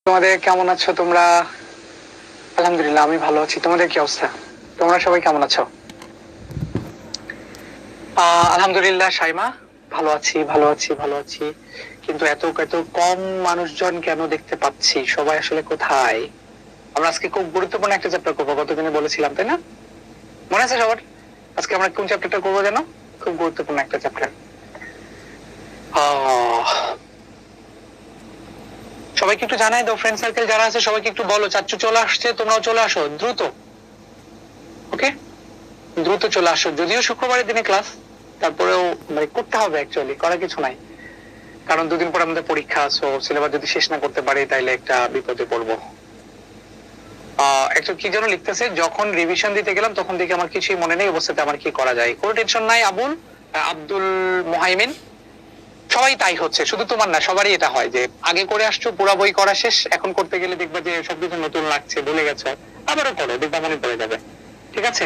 তোমাদের কেমন আছো তোমরা? আলহামদুলিল্লাহ আমি ভালো আছি। তোমাদের কি অবস্থা? তোমরা সবাই কেমন আছো? আলহামদুলিল্লাহ শাইমা, ভালো আছি ভালো আছি ভালো আছি। কিন্তু এত এত কম মানুষজন কেন দেখতে পাচ্ছি? সবাই আসলে কোথায়? আমরা আজকে খুব গুরুত্বপূর্ণ একটা চ্যাপ্টার করবো, গতদিনে বলেছিলাম তাই না? মনে আছে সবার? আজকে আমরা কোন চ্যাপ্টারটা করবো জানো? খুব গুরুত্বপূর্ণ একটা চ্যাপ্টার। সবাইকে একটু জানাই দাও, ফ্রেন্ড সার্কেল যারা আছে সবাইকে একটু বলো, চাচ্চু চলে আসছে, তোমরাও চলে আসো দ্রুত। ওকে, দ্রুত চলে আসো। যদিও শুক্রবারের দিনে ক্লাস, তারপরেও মানে করতে হবে, অ্যাকচুয়ালি করার কিছু নাই, কারণ দুদিন পর আমাদের পরীক্ষা আছে। সিলেবাস যদি শেষ না করতে পারি তাইলে একটা বিপদে পড়বো। একটা কি যেন লিখতেছে, যখন রিভিশন দিতে গেলাম তখন দেখি আমার কিছুই মনে নেই, অবস্থাতে আমার কি করা যায়? কোনো টেনশন নাই আব্দুল মোহাইমিন, সবাই তাই হচ্ছে, শুধু তোমার না, সবারই এটা হয় যে আগে করে আসছো, পুরা বই করা শেষ, এখন করতে গেলে দেখবা যে সবকিছু নতুন লাগছে, ভুলে গেছো, আবারও করো, দেখবা মনে পড়ে যাবে। ঠিক আছে?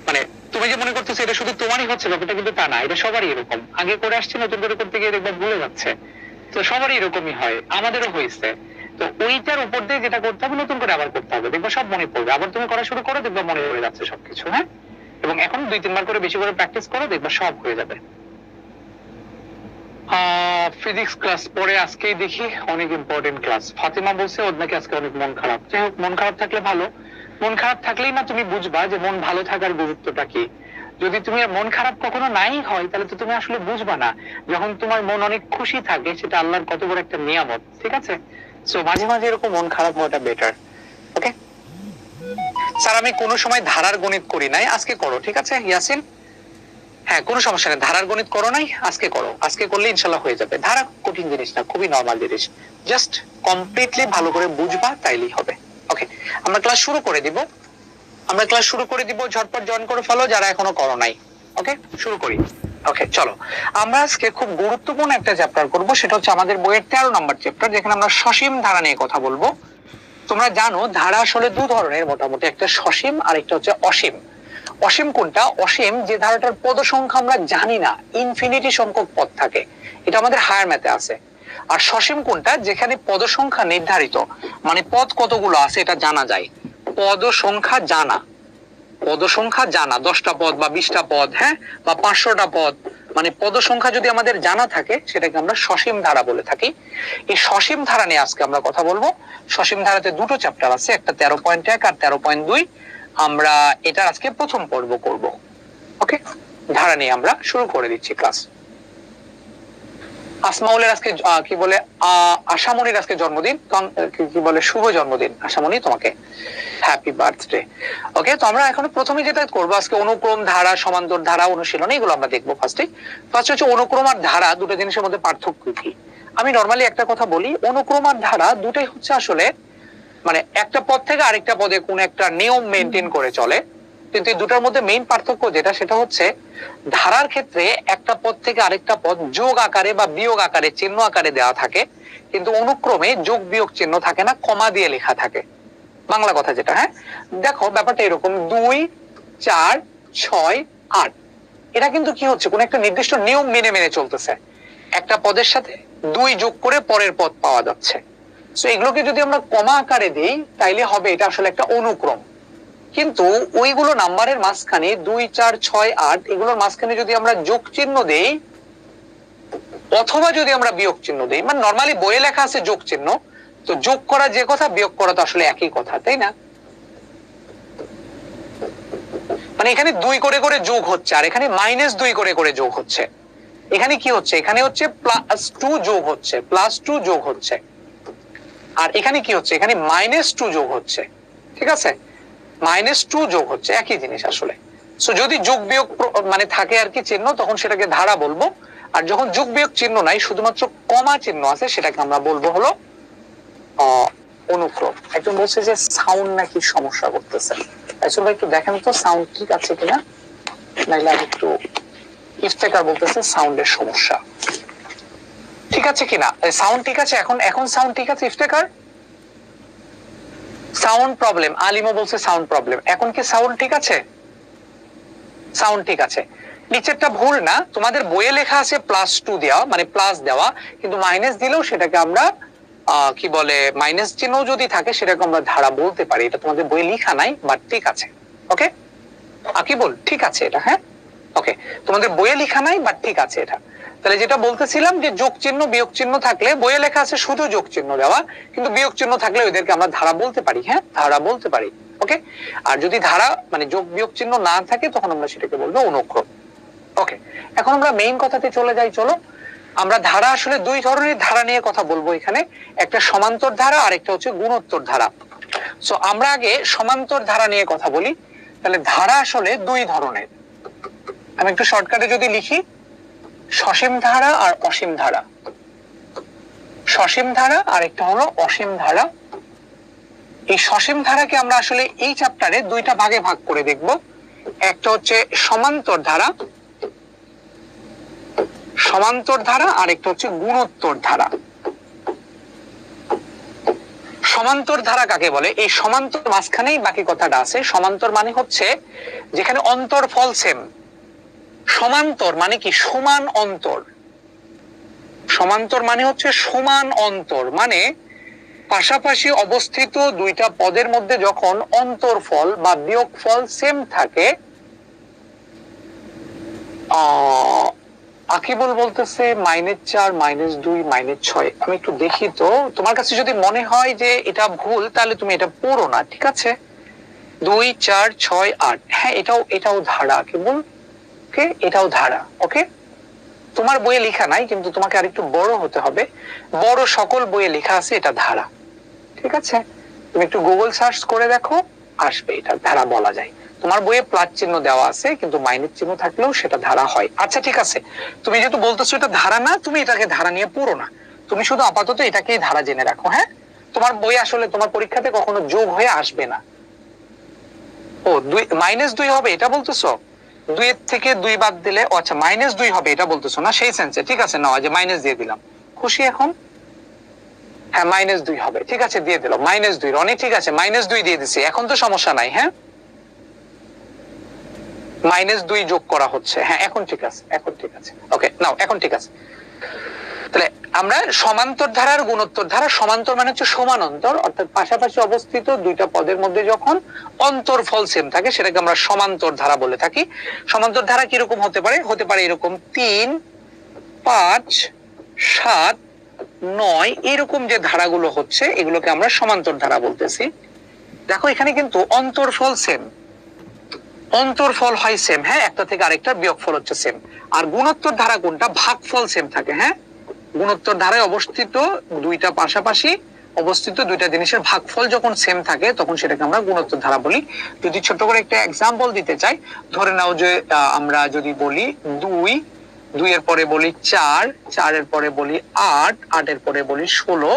মানে তুমি যে মনে করতেছো এটা শুধু তোমারই হচ্ছে, ব্যাপারটা কিন্তু তা না, এটা সবারই এরকম। আগে করে আসছে, নতুন করে করতে গিয়ে দেখবা ভুলে যাচ্ছে। তো সবারই এরকমই হয়, আমাদেরও হয়েছে। তো ওইটার উপর দিয়ে যেটা করতে হবে, নতুন করে আবার করতে হবে, দেখবা সব মনে পড়বে। আবার তুমি করা শুরু করো, দেখবা মনে পড়ে যাচ্ছে সবকিছু। হ্যাঁ, এবং এখন 2-3 বার করে বেশি করে প্র্যাকটিস করো, দেখবা সব হয়ে যাবে। ফিজিক্স ক্লাস পরে আজকেই দেখি, অনেক ইম্পর্টেন্ট ক্লাস। ফাতিমা বলছে ওর নাকি আজকে অনেক মন খারাপ। যাই হোক, মন খারাপ থাকলে ভালো। মন খারাপ থাকলেই না তুমি বুঝবা যে মন ভালো থাকার গুরুত্বটা কি। যদি তুমি মন খারাপ কখনো নাই হয়, তাহলে তো তুমি আসলে বুঝবা না যখন তোমার মন অনেক খুশি থাকে সেটা আল্লাহর কত বড় একটা নিয়ামত। ঠিক আছে? সো মাঝে মাঝে এরকম মন খারাপ হওয়াটা বেটার। ওকে স্যার, আমি কোনো সময় ধারার গণিত করি নাই, আজকে করো। ঠিক আছে ইয়াসিন? হ্যাঁ, কোনো সমস্যা নেই, ধারার গণিত করো নাই, আজকে করো। আজকে করলে ইনশাল্লাহ হয়ে যাবে। ধারা কঠিন জিনিস না, খুবই নর্মাল জিনিস। জাস্ট কমপ্লিটলি ভালো করে বুঝবা, তাইলেই হবে। ওকে, আমরা ক্লাস শুরু করে দিব। ঝটপট জয়েন করে ফেলো যারা এখনো করো নাই। ওকে, শুরু করি। ওকে চলো, আমরা আজকে খুব গুরুত্বপূর্ণ একটা চ্যাপ্টার করব, সেটা হচ্ছে আমাদের বইয়ের 13 নম্বর চ্যাপ্টার, যেখানে আমরা সসীম ধারা নিয়ে কথা বলবো। তোমরা জানো ধারা আসলে দু ধরনের মোটামুটি, একটা সসীম আর একটা হচ্ছে অসীম। অসীম কোনটা? অসীম যে ধারাটার পদ সংখ্যা আমরা জানি না, ইনফিনিটি সংখ্যক পদ থাকে, এটা আমাদের হায়ার ম্যাথে আছে। আর সসীম কোনটা? যেখানে পদ সংখ্যা নির্ধারিত, মানে পদ কতগুলো আছে এটা জানা যায়। পদ সংখ্যা জানা, পদ সংখ্যা জানা, 10টা পদ বা 20টা পদ, হ্যাঁ, বা 500টা পদ, মানে পদ সংখ্যা যদি আমাদের জানা থাকে সেটাকে আমরা সসীম ধারা বলে থাকি। এই সসীম ধারা নিয়ে আজকে আমরা কথা বলবো। সসীম ধারাতে দুটো চ্যাপ্টার আছে, একটা 13.1 আর 13.2। আমরা এটার আজকে প্রথম পর্ব করব। ওকে, ধারা নিয়ে আমরা শুরু করে দিচ্ছি ক্লাস। আসমাউলের আজকে কি বলে, আশামনির আজকে জন্মদিন, কি বলে, শুভ জন্মদিন আশামনি, তোমাকে হ্যাপি বার্থডে। ওকে, তো আমরা এখন প্রথমে যেটা করবো আজকে, অনুক্রম, ধারা, সমান্তর ধারা, অনুশীলন, এগুলো আমরা দেখবো। ফার্স্ট হচ্ছে অনুক্রম আর ধারা, দুটো জিনিসের মধ্যে পার্থক্য কি। আমি নর্মালি একটা কথা বলি, অনুক্রম আর ধারা দুটাই হচ্ছে আসলে মানে একটা পদ থেকে আরেকটা পদে কোন একটা নিয়ম মেনটেন করে চলে, কিন্তু এই দুটার মধ্যে মেইন পার্থক্য যেটা, সেটা হচ্ছে ধারার ক্ষেত্রে একটা পদ থেকে আরেকটা পদ যোগ আকারে বা বিয়োগ আকারে, চিহ্ন আকারে দেওয়া থাকে, কিন্তু অনুক্রমে যোগ বিয়োগ চিহ্ন থাকে না, কমা দিয়ে লেখা থাকে। বাংলা কথা যেটা, হ্যাঁ, দেখো ব্যাপারটা এরকম, 2, 4, 6, 8, এটা কিন্তু কি হচ্ছে, কোন একটা নির্দিষ্ট নিয়ম মেনে মেনে চলতেছে। একটা পদের সাথে 2 যোগ করে পরের পদ পাওয়া যাচ্ছে। সো এগুলোকে যদি আমরা কমা আকারে দিই তাইলে হবে এটা আসলে একটা অনুক্রম। কিন্তু ওইগুলো নাম্বারের মাঝখানে 2, 4, 6, 8 এগুলোর মাঝখানে যদি আমরা যোগ চিহ্ন দেই অথবা যদি আমরা বিয়োগ চিহ্ন দেই, মানে নর্মালি বইয়ে লেখা আছে যোগ চিহ্ন, তো যোগ করা যে কথা, বিয়োগ করা তো আসলে একই কথা, তাই না? মানে এখানে 2 করে করে যোগ হচ্ছে, আর এখানে -2 করে করে যোগ হচ্ছে। এখানে কি হচ্ছে? এখানে হচ্ছে +2 যোগ হচ্ছে, +2 যোগ হচ্ছে। আর এখানে কি হচ্ছে? এখানে -2 যোগ হচ্ছে। ঠিক আছে, -2 যোগ হচ্ছে, একই জিনিস আসলে। সো যদি যোগ বিয়োগ মানে থাকে আর কি চিহ্ন, তখন সেটাকে ধারা বলবো। আর যখন যোগ বিয়োগ চিহ্ন নাই, শুধুমাত্র কমা চিহ্ন আছে, সেটাকে আমরা বলবো হলো অনুক্রম। একজন বলছে যে সাউন্ড নাকি সমস্যা করতেছে, আসলে একটু দেখেন তো সাউন্ড ঠিক আছে কিনা, নাইলে আর একটু। ইফতেকার বলতেছে সাউন্ডের সমস্যা, ঠিক আছে কিনা? সাউন্ড ঠিক আছে এখন? এখন সাউন্ড ঠিক আছে ইফতেকার? সাউন্ড প্রবলেম, আলিমও বলছে সাউন্ড প্রবলেম। এখন কি সাউন্ড ঠিক আছে? সাউন্ড ঠিক আছে। নিচেরটা ভুল না, তোমাদের বইয়ে লেখা আছে +2 দেওয়া, মানে প্লাস দেওয়া, কিন্তু মাইনাস দিলেও সেটাকে আমরা কি বলে মাইনাস চিহ্ন যদি থাকে সেটাকে আমরা ধারা বলতে পারি। এটা তোমাদের বই লেখা নাই, বাট ঠিক আছে। ওকে, আকিবুল ঠিক আছে এটা, হ্যাঁ ওকে, তোমাদের বইয়ে লেখা নাই বাট ঠিক আছে এটা। তাহলে যেটা বলতেছিলাম যে যোগ চিহ্ন বিয়োগ চিহ্ন থাকলে, বইয়ে লেখা আছে শুধু যোগ চিহ্ন দেওয়া, কিন্তু বিয়োগ চিহ্ন থাকলে ওদেরকে আমরা ধারা বলতে পারি। হ্যাঁ, ধারা বলতে পারি। ওকে, আর যদি ধারা মানে যোগ বিয়োগ চিহ্ন না থাকে তখন আমরা সেটাকে বলবো অনুক্রম। ওকে, এখন আমরা মেইন কথাতে চলে যাই। চলো, আমরা ধারা আসলে দুই ধরনের ধারা নিয়ে কথা বলবো এখানে, একটা সমান্তর ধারা আর একটা হচ্ছে গুণোত্তর ধারা। সো আমরা আগে সমান্তর ধারা নিয়ে কথা বলি। তাহলে ধারা আসলে দুই ধরনের। আমি একটু শর্টকাটে যদি লিখি, সসীম ধারা আর অসীম ধারা। সসীম ধারা আর একটা হলো অসীম ধারা। এই সসীম ধারাকে আমরা আসলে এই চ্যাপ্টারে দুইটা ভাগে ভাগ করে দেখব। একটা হচ্ছে সমান্তর ধারা, সমান্তর ধারা, আর একটা হচ্ছে গুণোত্তর ধারা। সমান্তর ধারা কাকে বলে? এই সমান্তর মাঝখানেই বাকি কথাটা আছে। সমান্তর মানে হচ্ছে যেখানে অন্তরফল সেম। সমান্তর মানে কি? সমান অন্তর। সমান্তর মানে হচ্ছে সমান অন্তর, মানে পাশাপাশি অবস্থিত দুইটা পদের মধ্যে যখন অন্তরফল বা বিয়োগফল সেম থাকে। আকিবুল বলতেছে -4, -2, -6। আমি একটু দেখি তো, তোমার কাছে যদি মনে হয় যে এটা ভুল তাহলে তুমি এটা পড়ো না, ঠিক আছে? 2, 4, 6, 8, হ্যাঁ এটাও ধারা আকিবুল। ওকে, এটাও ধারা। ওকে, তোমার বইয়ে লেখা নাই, কিন্তু তোমাকে আরেকটু বড় হতে হবে। বড় সকল বইয়ে লেখা আছে এটা ধারা, ঠিক আছে? তুমি একটু গুগল সার্চ করে দেখো, আসবে, এটা ধারা বলা যায়। তোমার বইয়ে প্লাস চিহ্ন দেওয়া আছে, কিন্তু মাইনাস চিহ্ন থাকলেও সেটা ধারা হয়। আচ্ছা ঠিক আছে, তুমি যেহেতু বলতেছো এটা ধারা না, তুমি এটাকে ধারা নিয়ে পড়ো না, তুমি শুধু আপাতত এটাকেই ধারা জেনে রাখো। হ্যাঁ, তোমার বই আসলে তোমার পরীক্ষাতে কখনো যোগ হয়ে আসবে না। ও -2 হবে এটা বলতেছো? 2 এর থেকে 2 বাদ দিলে, ও আচ্ছা -2 হবে এটা বলতেছো না সেই সেন্সে? ঠিক আছে, নাও, যে মাইনাস দিয়ে দিলাম। খুশি এখন? হ্যাঁ -2 হবে, ঠিক আছে, দিয়ে দিল -2। রনি ঠিক আছে, -2 দিয়ে দিছি, এখন তো সমস্যা নাই। হ্যাঁ, -2 যোগ করা হচ্ছে। হ্যাঁ, এখন ঠিক আছে, এখন ঠিক আছে। ওকে, নাও এখন ঠিক আছে। তাহলে আমরা সমান্তর ধারা আর গুণোত্তর ধারা, সমান্তর মানে হচ্ছে সমান অন্তর, অর্থাৎ পাশাপাশি অবস্থিত দুইটা পদের মধ্যে যখন অন্তরফল সেম থাকে সেটাকে আমরা সমান্তর ধারা বলে থাকি। সমান্তর ধারা কিরকম হতে পারে? হতে পারে এরকম 3, 5, 7, 9, এরকম যে ধারাগুলো হচ্ছে এগুলোকে আমরা সমান্তর ধারা বলতেছি। দেখো এখানে কিন্তু অন্তরফল সেম, অন্তরফল হয় সেম। হ্যাঁ, একটা থেকে আরেকটা বিয়োগফল হচ্ছে সেম। আর গুণোত্তর ধারা কোনটা? ভাগফল সেম থাকে। হ্যাঁ, গুণোত্তর ধারায় অবস্থিত দুইটা পাশাপাশি অবস্থিত দুইটা জিনিসের ভাগফল যখন সেম থাকে তখন সেটাকে আমরা গুণোত্তর ধারা বলি। যদি ছোট করে একটা এক্সাম্পল দিতে চাই, ধরে নাও যে আমরা যদি বলি 2, 2 এর পরে বলি 4, 4 এর পরে বলি 8, 8 এর পরে বলি 16,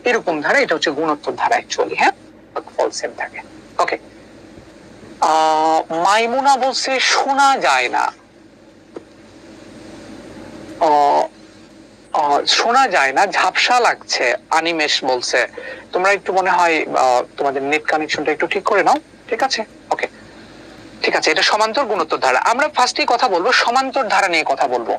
এরকম ধারা, এটা হচ্ছে গুণোত্তর ধারা অ্যাকচুয়ালি। হ্যাঁ, ভাগফল সেম থাকে। ওকে, মাইমুনা বলছে শোনা যায় না। শোনা যায় না, ঝাপসা লাগছে, আনিমেশ বলছে। তোমরা একটু মনে হয় তোমাদের নেট কানেকশনটা একটু ঠিক করে নাও, ঠিক আছে? ওকে, ঠিক আছে, এটা সমান্তর গুণোত্তর ধারা। আমরা ফার্স্টেই কথা বলবো সমান্তর ধারা নিয়ে কথা বলবো।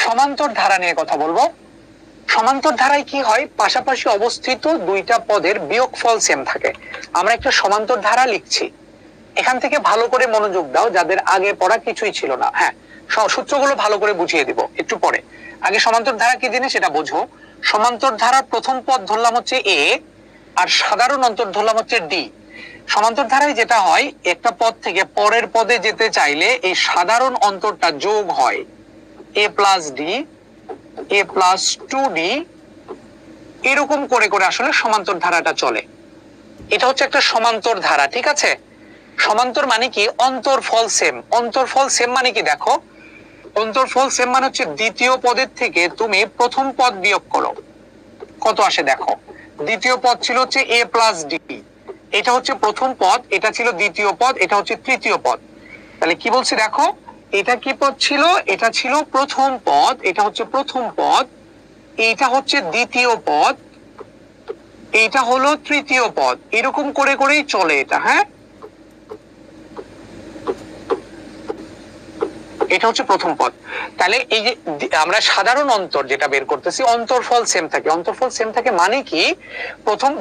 সমান্তর ধারা নিয়ে কথা বলবো। সমান্তর ধারায় কি হয়? পাশাপাশি অবস্থিত দুইটা পদের বিয়োগফল সেম থাকে। আমরা একটা সমান্তর ধারা লিখছি, এখান থেকে ভালো করে মনোযোগ দাও, যাদের আগে পড়া কিছুই ছিল না। হ্যাঁ, সূত্রগুলো ভালো করে বুঝিয়ে দিব একটু পরে। আগে সমান্তর ধারা কি জিনিস সেটা বোঝো। সমান্তর ধারার প্রথম পদ ধরলাম হচ্ছে এ, আর সাধারণ অন্তর ধরলাম হচ্ছে ডি। সমান্তর ধারায় যেটা হয়, একটা পদ থেকে পরের পদে যেতে চাইলে এই সাধারণ অন্তরটা যোগ হয়, a plus D, a plus 2d, এরকম করে করে আসলে সমান্তর ধারাটা চলে। এটা হচ্ছে একটা সমান্তর ধারা, ঠিক আছে? সমান্তর মানে কি? অন্তরফল সেম। অন্তরফল সেম মানে কি? দেখো, অন্তরফল সেম মানে হচ্ছে দ্বিতীয় পদের থেকে তুমি প্রথম পদ বিয়োগ করো, কত আসে দেখো। দ্বিতীয় পদ ছিল হচ্ছে a প্লাস ডি, এটা হচ্ছে প্রথম পদ, এটা ছিল দ্বিতীয় পদ, এটা হচ্ছে তৃতীয় পদ। তাহলে কি বলছি দেখো, এটা কি পদ ছিল? এটা ছিল প্রথম পদ, এটা হচ্ছে প্রথম পদ, এইটা হচ্ছে দ্বিতীয় পদ, এইটা হলো তৃতীয় পদ, এরকম করে করেই চলে এটা। হ্যাঁ, এটা হচ্ছে প্রথম পদ। তাহলে এই যে আমরা সাধারণ অন্তর যেটা বের করতেছি, অন্তরফল সেম থাকে। অন্তরফল সেম থাকে মানে কি,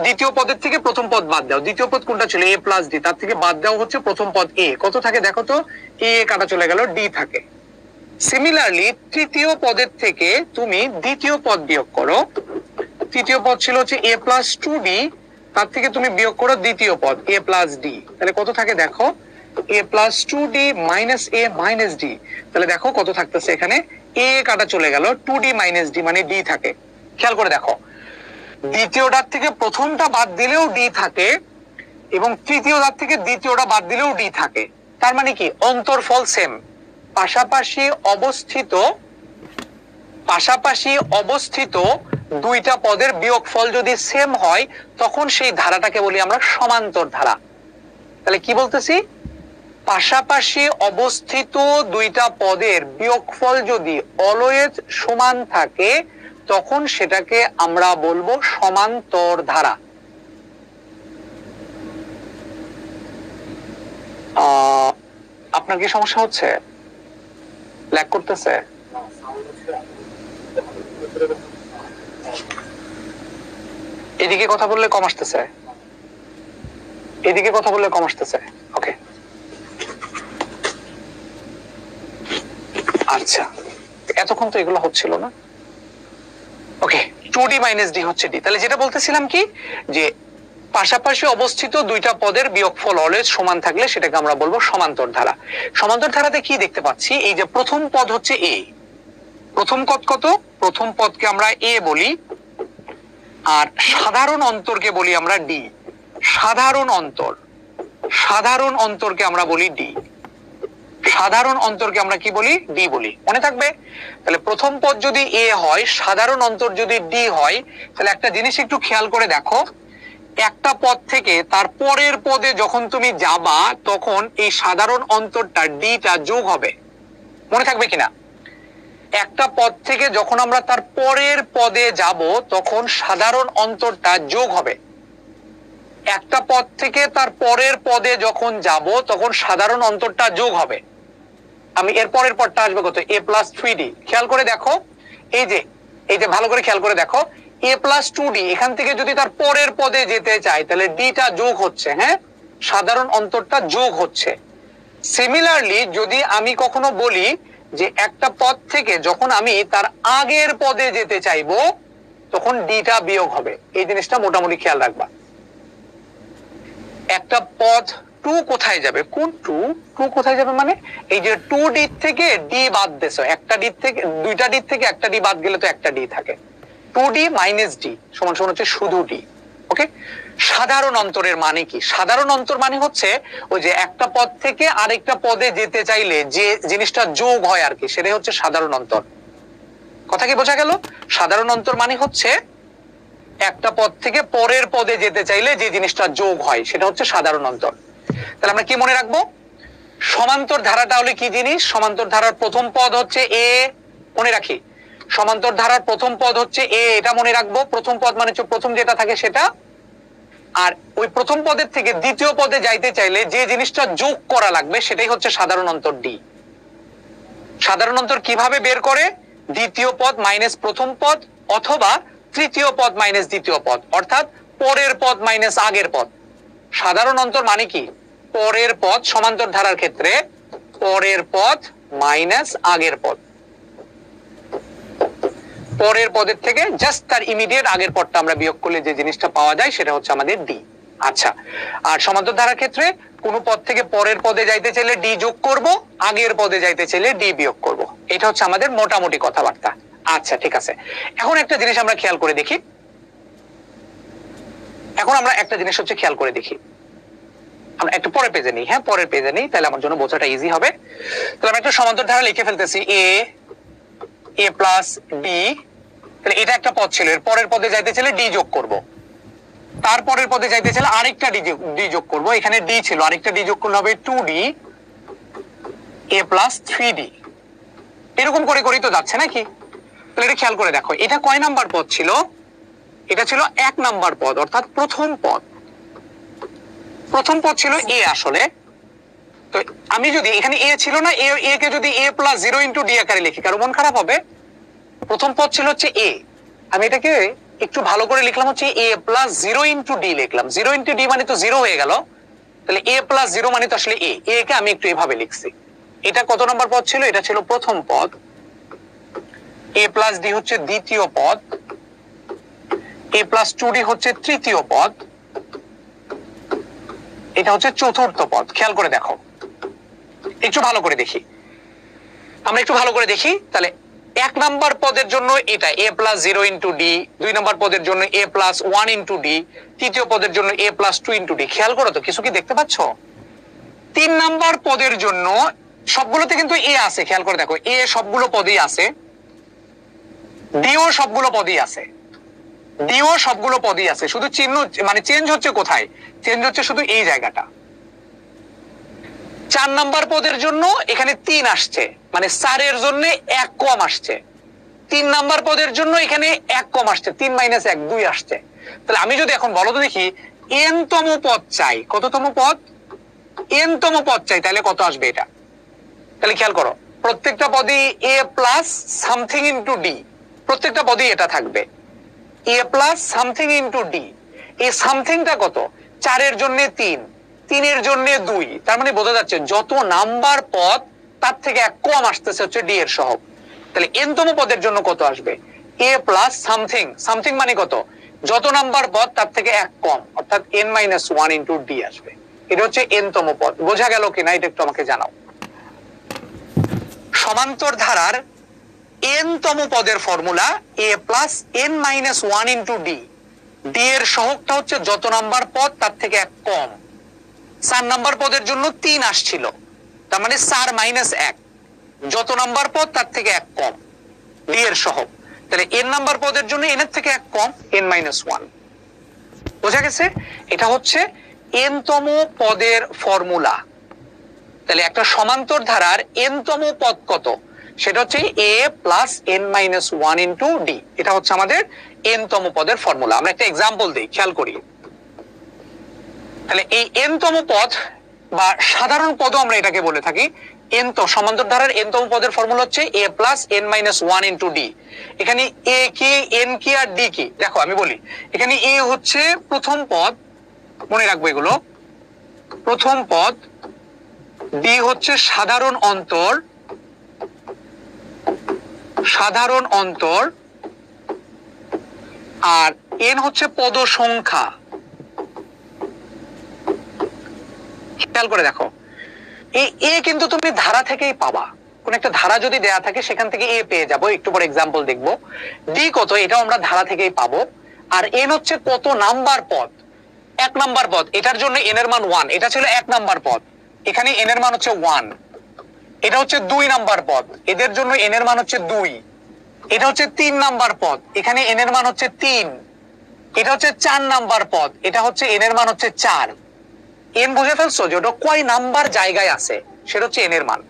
দ্বিতীয় পদের থেকে প্রথম পদ বাদ দাও। দ্বিতীয় পদ কোনটা ছিল? a প্লাস ডি, তার থেকে বাদ দাও হচ্ছে প্রথম পদ a। কত থাকে দেখো তো, a কাটা চলে গেল, d থাকে। সিমিলারলি তৃতীয় পদের থেকে তুমি দ্বিতীয় পদ বিয়োগ করো। তৃতীয় পদ ছিল হচ্ছে a প্লাস 2d, তার থেকে তুমি বিয়োগ করো দ্বিতীয় পদ a প্লাস d। তাহলে কত থাকে দেখো, a plus 2d minus a minus d। তাহলে দেখো কত থাকতেছে এখানে, a কাটা চলে গেল, 2d মাইনাস d মানে d থাকে। খেয়াল করে দেখো, দ্বিতীয়টার থেকে প্রথমটা বাদ দিলেও d থাকে, এবং তৃতীয়টার থেকে দ্বিতীয়টা বাদ দিলেও d থাকে। তার মানে কি, অন্তরফল সেম। পাশাপাশি অবস্থিত দুইটা পদের বিয়োগফল যদি সেম হয়, তখন সেই ধারাটাকে বলি আমরা সমান্তর ধারা। তাহলে কি বলতেছি, পাশাপাশি অবস্থিত দুইটা পদের বিয়োগফল যদি অলওয়েজ সমান থাকে, তখন সেটাকে আমরা বলবো সমান্তর ধারা। আপনার কি সমস্যা হচ্ছে? ল্যাগ করতেছে? এদিকে কথা বললে কম আসতেছে, এদিকে কথা বললে কম আসতেছে। ওকে, আচ্ছা, এতক্ষণ তো এগুলো হচ্ছিল না। ওকে, 2d মাইনাস d হচ্ছে d। তাহলে যেটা বলতেছিলাম কি, যে পাশাপাশি অবস্থিত দুইটা পদের বিয়োগফল অলওয়েজ সমান থাকলে সেটাকে আমরা বলবো সমান্তর ধারা। সমান্তর ধারাতে কি দেখতে পাচ্ছি, এই যে প্রথম পদ হচ্ছে a, প্রথম পদ কত, প্রথম পদকে আমরা a বলি, আর সাধারণ অন্তরকে বলি আমরা d। সাধারণ অন্তরকে আমরা বলি d। সাধারণ অন্তরকে আমরা কি বলি? d বলি। মনে থাকবে? তাহলে প্রথম পদ যদি a হয়, সাধারণ অন্তর যদি d হয়, তাহলে একটা জিনিস একটু খেয়াল করে দেখো, একটা পদ থেকে তার পরের পদে যখন তুমি যাবা, তখন এই সাধারণ অন্তরটা d টা যোগ হবে। মনে থাকবে কিনা? একটা পদ থেকে যখন আমরা তার পরের পদে যাব, তখন সাধারণ অন্তরটা যোগ হবে। একটা পদ থেকে তার পরের পদে যখন যাব, তখন সাধারণ অন্তরটা যোগ হবে। আমি এর পরের পদটা আসবে কত, a প্লাস 3d। খেয়াল করে দেখো, এই যে ভালো করে খেয়াল করে দেখো, a প্লাস 2d এখান থেকে যদি তার পরের পদে যেতে চাই, তাহলে d টা যোগ হচ্ছে, হ্যাঁ, সাধারণ অন্তরটা যোগ হচ্ছে। সিমিলারলি যদি আমি কখনো বলি যে একটা পদ থেকে যখন আমি তার আগের পদে যেতে চাইবো, তখন d টা বিয়োগ হবে। এই জিনিসটা মোটামুটি খেয়াল রাখবা। একটা পদ 2 কোথায় যাবে, কোন 2 কোথায় যাবে মানে, এই যে 2d থেকে d বাদ দেছো, একটা d থেকে দুইটা d থেকে একটা d বাদ গেলে তো একটা d থাকে। 2d মাইনাস d সমান সমান হচ্ছে শুধু d। ওকে, সাধারণ অন্তরের মানে কি? সাধারণ অন্তর মানে হচ্ছে ওই যে একটা পদ থেকে আরেকটা পদে যেতে চাইলে যে জিনিসটা যোগ হয় আর কি, সেটাই হচ্ছে সাধারণ অন্তর। কথা কি বোঝা গেল? সাধারণ অন্তর মানে হচ্ছে একটা পদ থেকে পরের পদে যেতে চাইলে যে জিনিসটা যোগ হয়, সেটা হচ্ছে সাধারণ অন্তর। তাহলে আমরা কি মনে রাখবো? সমান্তর ধারাটা হলে কি জিনিস? সমান্তর ধারার প্রথম পদ হচ্ছে a, মনে রাখি। সমান্তর ধারার প্রথম পদ হচ্ছে a, এটা মনে রাখবো। প্রথম পদ মানে হচ্ছে প্রথম যেটা থাকে সেটা। আর ওই প্রথম পদের থেকে দ্বিতীয় পদে যাইতে চাইলে যে জিনিসটা যোগ করা লাগবে, সেটাই হচ্ছে সাধারণ অন্তর d। সাধারণ অন্তর কিভাবে বের করে? দ্বিতীয় পদ মাইনাস প্রথম পদ, অথবা তৃতীয় পদ মাইনাস দ্বিতীয় পদ, অর্থাৎ পরের পদ মাইনাস আগের পদ। সাধারণ অন্তর মানে কি? পরের পদ, সমান্তর ধারার ক্ষেত্রে পরের পদ মাইনাস আগের পদ। পরের পদের থেকে জাস্ট তার ইমিডিয়েট আগের পদটা আমরা বিয়োগ করলে যে জিনিসটা পাওয়া যায়, সেটা হচ্ছে আমাদের d। আচ্ছা, আর সমান্তর ধারার ক্ষেত্রে কোন পদ থেকে পরের পদে যাইতে চাইলে d যোগ করব, আগের পদে যাইতে চাইলে d বিয়োগ করব। এটা হচ্ছে আমাদের মোটামুটি কথাবার্তা। আচ্ছা, ঠিক আছে। এখন একটা জিনিস আমরা খেয়াল করে দেখি। আমরা একটু পরের পেজে নিই, হ্যাঁ, পরের পেজে নিই, তাহলে আমার জন্য বোঝাটা ইজি হবে। তাহলে আমরা একটা সমান্তর ধারা লিখে ফেলতেছি, a প্লাস d। তাহলে এটা একটা পদ ছিল, এর পরের পদে যাইতে চাইলে d যোগ করব, তারপরের পদে যাইতে চাইলে আরেকটা d যোগ করব। এখানে d ছিল, আরেকটা d যোগ করলে হবে 2d a প্লাস 3d। এরকম করে করেই তো যাচ্ছে নাকি? তাহলে এটা খেয়াল করে দেখো, এটা কয় নাম্বার পদ ছিল? এটা ছিল 1 নাম্বার পদ, অর্থাৎ প্রথম পদ। প্রথম পদ ছিল a আসলে, তো আমি যদি এখানে এ ছিল না, এ কে যদি এ প্লাস 0 ইন্টু ডি আকারে লিখি, কারো মন খারাপ হবে? প্রথম পদ ছিল হচ্ছে এ, আমি এটাকে একটু ভালো করে লিখলাম হচ্ছে এ প্লাস 0 ইন্টু ডি লিখলাম। 0 ইন্টু ডি মানে তো 0 হয়ে গেল, তাহলে এ প্লাস 0 মানে তো আসলে এ কে আমি একটু এভাবে লিখছি। এটা কত নম্বর পদ ছিল? এটা ছিল প্রথম পদ। এ প্লাস ডি হচ্ছে দ্বিতীয় পদ, এ প্লাস 2d হচ্ছে তৃতীয় পদ, এটা হচ্ছে চতুর্থ পদ। খেয়াল করে দেখো, একটু ভালো করে দেখি, আমরা একটু ভালো করে দেখি। তাহলে 1 নাম্বার পদের জন্য এটা a plus 0 into D, 2 number পদের জন্য a প্লাস 1 ইন্টু ডি, তৃতীয় পদের জন্য a প্লাস 2 ইন্টু ডি। খেয়াল করো তো, কিছু কি দেখতে পাচ্ছ? 3 নাম্বার পদের জন্য সবগুলোতে কিন্তু a আছে, খেয়াল করে দেখো, a সবগুলো পদেই আছে, ডিও সবগুলো পদেই আছে, ডিও সবগুলো পদেই আছে, শুধু চিহ্ন মানে চেঞ্জ হচ্ছে কোথায়? চেঞ্জ হচ্ছে শুধু এই জায়গাটা। 4 নাম্বার পদের জন্য এখানে 3 আসছে, মানে 4 এর জন্য 1 কম আসছে। 3 নাম্বার পদের জন্য এখানে 1 কম আসছে, 3 মাইনাস 1 2 আসছে। তাহলে আমি যদি এখন বলো তো দেখি n তম পদ চাই, কততম পদ? n তম পদ চাই, তাহলে কত আসবে এটা? তাহলে খেয়াল করো, প্রত্যেকটা পদই a plus something into D, প্রত্যেকটা পদই এটা থাকবে a plus something into D. এই সামথিংটা কত? 4 এর জন্য 3, 3 এর জন্য 2, তার মানে বোঝা যাচ্ছে যত নাম্বার পদ তার থেকে 1 কম আসতেছে হচ্ছে ডি এর সহগ। তাহলে n তম পদের জন্য কত আসবে? a প্লাস সামথিং, সামথিং মানে কত? যত নাম্বার পদ তার থেকে 1 কম, অর্থাৎ n মাইনাস 1 ইন্টু ডি আসবে। এটা হচ্ছে n তম পদ। বোঝা গেল কিনা এটা একটু আমাকে জানাও। সমান্তর ধারার n তম পদের formula a plus n minus 1 into D. D এর সহগটা হচ্ছে যত নাম্বার পদ তার থেকে 1 কম। 4 নাম্বার পদের জন্য 3 আসছিল, তার মানে 4 মাইনাস 1, যত নাম্বার পদ তার থেকে 1 কম, ডি এর সহগ। তাহলে n নাম্বার পদের জন্য n এর থেকে 1 কম, n মাইনাস 1। বোঝা গেছে? এটা হচ্ছে n তম পদের ফর্মুলা। তাহলে একটা সমান্তর ধারার n তম পদ কত? সেটা হচ্ছে a plus n minus 1 into D. এটা হচ্ছে আমাদের n তম পদের ফর্মুলা। আমরা একটা এক্সাম্পল দিই, খেয়াল করি। তাহলে এই n তম পদ বা সাধারণ পদও আমরা এটাকে বলে থাকি। n তো সমান্তর ধারার n তম পদের ফর্মুলা হচ্ছে a plus n minus 1 into D. এখানে a কি, n কি আর d কি? দেখো আমি বলি, এখানে a হচ্ছে প্রথম পদ, মনে রাখবো এগুলো, প্রথম পদ, d হচ্ছে সাধারণ অন্তর, সাধারণ অন্তর, আর n হচ্ছে পদ সংখ্যা। খেয়াল করে দেখো, এই এ কিন্তু তুমি ধারা থেকেই পাবা, কোন একটা ধারা যদি দেয়া থাকে সেখান থেকে এ পেয়ে যাবো। একটু পরে এক্সাম্পল দেখবো। ডি কত, এটাও আমরা ধারা থেকেই পাবো। আর এন হচ্ছে কত নাম্বার পদ? 1 নাম্বার পদ, এটার জন্য এন এর মান 1, এটা ছিল 1 নাম্বার পদ, এখানে এন এর মান হচ্ছে 1। এটা হচ্ছে 2 নাম্বার পদ, এদের জন্য এন এর মান হচ্ছে 2। এটা হচ্ছে 3 নাম্বার পদ, এখানে এন এর মান হচ্ছে 3। এটা হচ্ছে 4 নাম্বার পদ, এটা হচ্ছে এন এর মান হচ্ছে 4। এন বুঝে ফেলছো যে ওটা কয় নাম্বার জায়গায় আছে, সেটা হচ্ছে এন এর মান।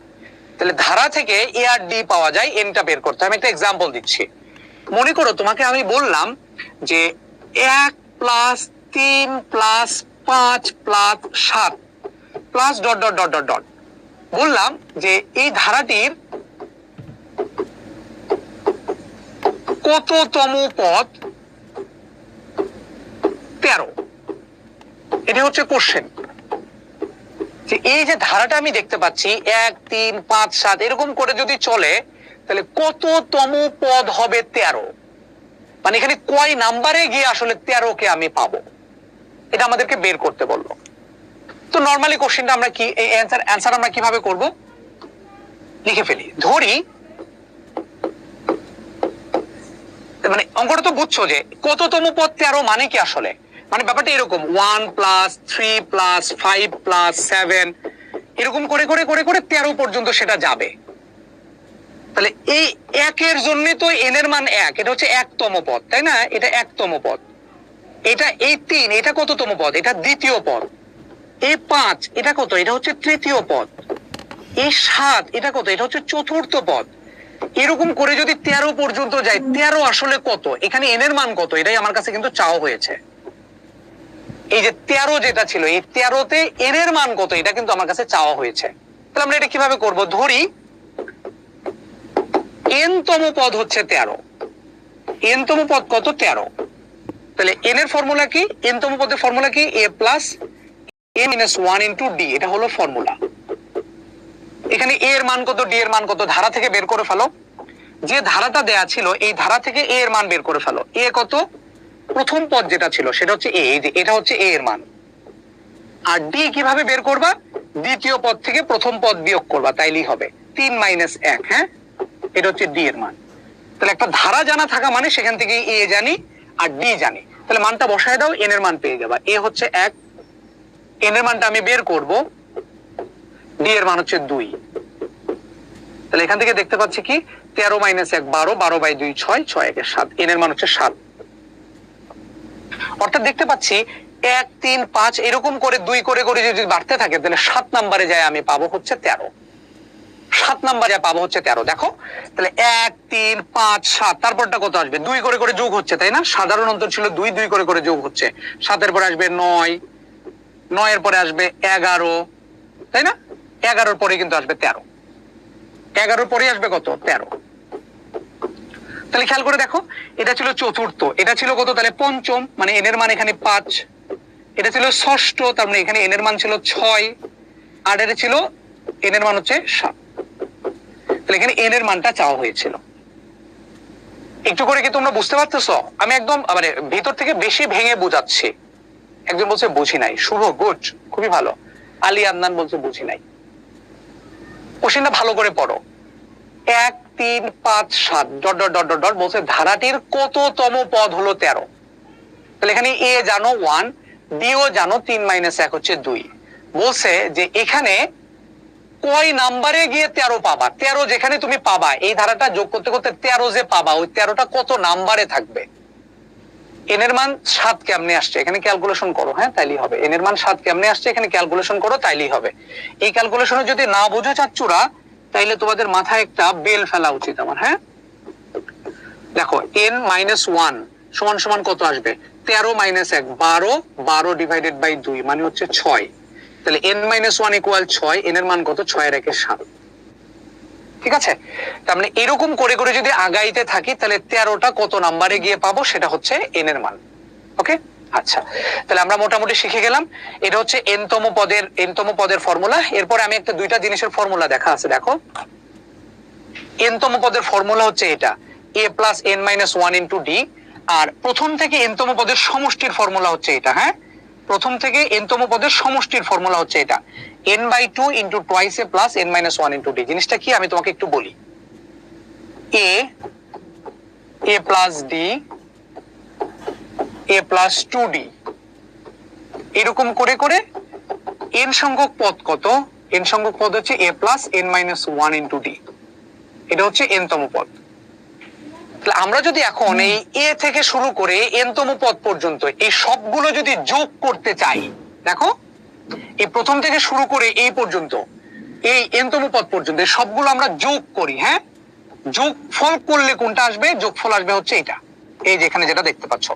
তাহলে ধারা থেকে এ আর ডি পাওয়া যায়, এনটা বের করতে। আমি একটা এক্সাম্পল দিচ্ছি। মনে করো তোমাকে আমি বললাম যে 1 plus 3 plus 5 plus 7 plus dot dot dot dot dot, বললাম যে এই ধারাটির কততম পদ? 13। এটা হচ্ছে কোশ্চেন, যে এই যে ধারাটা আমি দেখতে পাচ্ছি 1 3 5 7 এরকম করে যদি চলে, তাহলে কততম পদ হবে 13? মানে এখানে কয় নাম্বারে গিয়ে আসলে 13 কে আমি পাবো, এটা আমাদেরকে বের করতে বললো। তো নরমালি কোশ্চেনটা আমরা কি, এই অ্যান্সার আমরা কিভাবে করব? লিখে ফেলি। ধরি, মানে অঙ্কটা তো বুঝছো যে কততম পদ 13 মানে কি আসলে, মানে ব্যাপারটা এরকম 1 প্লাস 3 প্লাস 5 প্লাস 7 এরকম করে করে করে করে 13 পর্যন্ত সেটা যাবে। তাহলে এই 1 এর জন্য তো n এর মান 1, এটা হচ্ছে 1তম পদ, তাই না? এটা 1তম পদ। এটা এই 3, এটা কততম পদ? এটা দ্বিতীয় পদ। এই 5, এটা কত? এটা হচ্ছে তৃতীয় পদ। এই 7, এটা কত? এটা হচ্ছে চতুর্থ পদ। এরকম করে যদি 13 পর্যন্ত যায়, 13 আসলে কত? এখানে n এর মান কত? এটাই আমার কাছে কিন্তু চাওয়া হয়েছে। এই যে 13 যেটা ছিল, এই 13তে n এর মান কত এটা কিন্তু আমার কাছে চাওয়া হয়েছে। তাহলে আমরা এটা কিভাবে করব? ধরি n তম পদ হচ্ছে 13, n তম পদ কত? 13। তাহলে n এর ফর্মুলা কি? n তম পদের ফর্মুলা কি? a plus a minus 1 into d, এটা হলো ফর্মুলা। এখানে a এর মান কত, d এর মান কত ধারা থেকে বের করে ফেলো। যে ধারাটা দেয়া ছিল এই ধারা থেকে a এর মান বের করে ফেলো। a কত? প্রথম পদ যেটা ছিল সেটা হচ্ছে a, এই যে এটা হচ্ছে a এর মান। আর d কিভাবে বের করবা? দ্বিতীয় পদ থেকে প্রথম পদ বিয়োগ করবা, তাইলেই হবে 3 মাইনাস 1। হ্যাঁ, এটা হচ্ছে d এর মান। তাহলে একটা ধারা জানা থাকা মানে সেখান থেকে a জানি আর d জানি। তাহলে মানটা বসায় দাও, n এর মান পেয়ে যাবা। a হচ্ছে 1, n এর মানটা আমি বের করব, d এর মান হচ্ছে 2। তাহলে এখান থেকে দেখতে পাচ্ছি কি 13 মাইনাস 1 12, 12 বাই 2 6, 6 1 7, n এর মান হচ্ছে 7। অর্থাৎ দেখতে পাচ্ছি 1 3 5 এরকম করে 2 করে করে যদি বাড়তে থাকে তাহলে 7 নম্বরে যায় আমি পাবো হচ্ছে 13। 7 নম্বরে পাবো হচ্ছে 13। দেখো তাহলে 1 3 5 7, তারপরটা কত আসবে? 2 করে করে যোগ হচ্ছে, তাই না? সাধারণ অন্তর ছিল 2, 2 করে করে যোগ হচ্ছে। 7 এর পরে আসবে 9, 9 এর পরে আসবে 11, তাই না? 11 এর পরে কিন্তু আসবে 13, 11 এর পরে আসবে কত? 13। তাহলে খেয়াল করে দেখো, এটা ছিল চতুর্থ, এটা ছিল কত? তাহলে পঞ্চম, মানে n এর মান এখানে 5। এটা ছিল ষষ্ঠ, তার মানে এখানে n এর মান ছিল 6, আর এটা ছিল n এর মান হচ্ছে 7। তাহলে এখানে n এর মানটা চাওয়া হয়েছিল। একটু করে কি তোমরা বুঝতে পারতেছো? আমি একদম মানে ভিতর থেকে বেশি ভেঙে বোঝাচ্ছি। একজন বলছে বুঝি নাই। শুভ, গুড, খুবই ভালো। আলী আদনান বলছে বুঝি নাই। কোশ্চেনটা ভালো করে পড়ো। 1 3 5 7 dot dot dot dot dot বলছে ধারাটির কততম পদ হলো 13। তাহলে এখানে a জানো 1, d ও জানো 3 মাইনাস 1 হচ্ছে 2। বলছে যে এখানে কয় নাম্বারে গিয়ে 13 পাবা? 13 যেখানে তুমি পাবা, এই ধারাটা যোগ করতে করতে 13 যে পাবা, ওই 13টা কত নাম্বারে থাকবে? n এর মান 7 কেমনে আসছে এখানে ক্যালকুলেশন করো। হ্যাঁ, তাইলেই হবে। n এর মান 7 কেমনে আসছে এখানে ক্যালকুলেশন করো, তাইলেই হবে। এই ক্যালকুলেশনে যদি না বোঝো চাচ্চুরা, তাইলে তোমাদের মাথায় একটা বেল ফেলা উচিত আমার। হ্যাঁ, দেখো n মাইনাস 1 সমান সমান কত আসবে? 13 মাইনাস 1 12, 12 ডিভাইডেড বাই 2 মানে হচ্ছে 6। তাহলে n মাইনাস 1 ইকুয়াল 6, n এর মান কত? 6 এর 1 7। ঠিক আছে? তার মানে এরকম করে করে যদি আগাইতে থাকি তাহলে 13টা কত নাম্বারে গিয়ে পাবো সেটা হচ্ছে n এর মান। ওকে, আচ্ছা, তাহলে আমরা মোটামুটি শিখে গেলাম। এটা হচ্ছে n তম পদের ফর্মুলা। এরপর আমি একটা দুইটা জিনিসের ফর্মুলা দেখা আছে, দেখো। n তম পদের ফর্মুলা হচ্ছে এটা, a plus n minus 1 into d। আর প্রথম থেকে n তম পদের সমষ্টির ফর্মুলা হচ্ছে এটা। হ্যাঁ, প্রথম থেকে n তম পদের সমষ্টির ফর্মুলা হচ্ছে এটা, n by 2 into twice a plus n minus 1 into d। জিনিসটা কি আমি তোমাকে একটু বলি। a plus d, a plus 2d, এরকম করে করে n সংখ্যক পদ কত? n সংখ্যক পদ হচ্ছে a plus n minus 1 into d। এটা হচ্ছে n তম পদ। তাহলে আমরা যদি এখন এই a থেকে শুরু করে n তম পদ পর্যন্ত এই সবগুলো যদি যোগ করতে চাই, দেখো এই প্রথম থেকে শুরু করে এই পর্যন্ত এই n তম পদ পর্যন্ত সবগুলো আমরা যোগ করি। হ্যাঁ, যোগফল করলে কোনটা আসবে? যোগফল আসবে হচ্ছে এটা, এই যে এখানে যেটা দেখতে পাচ্ছ,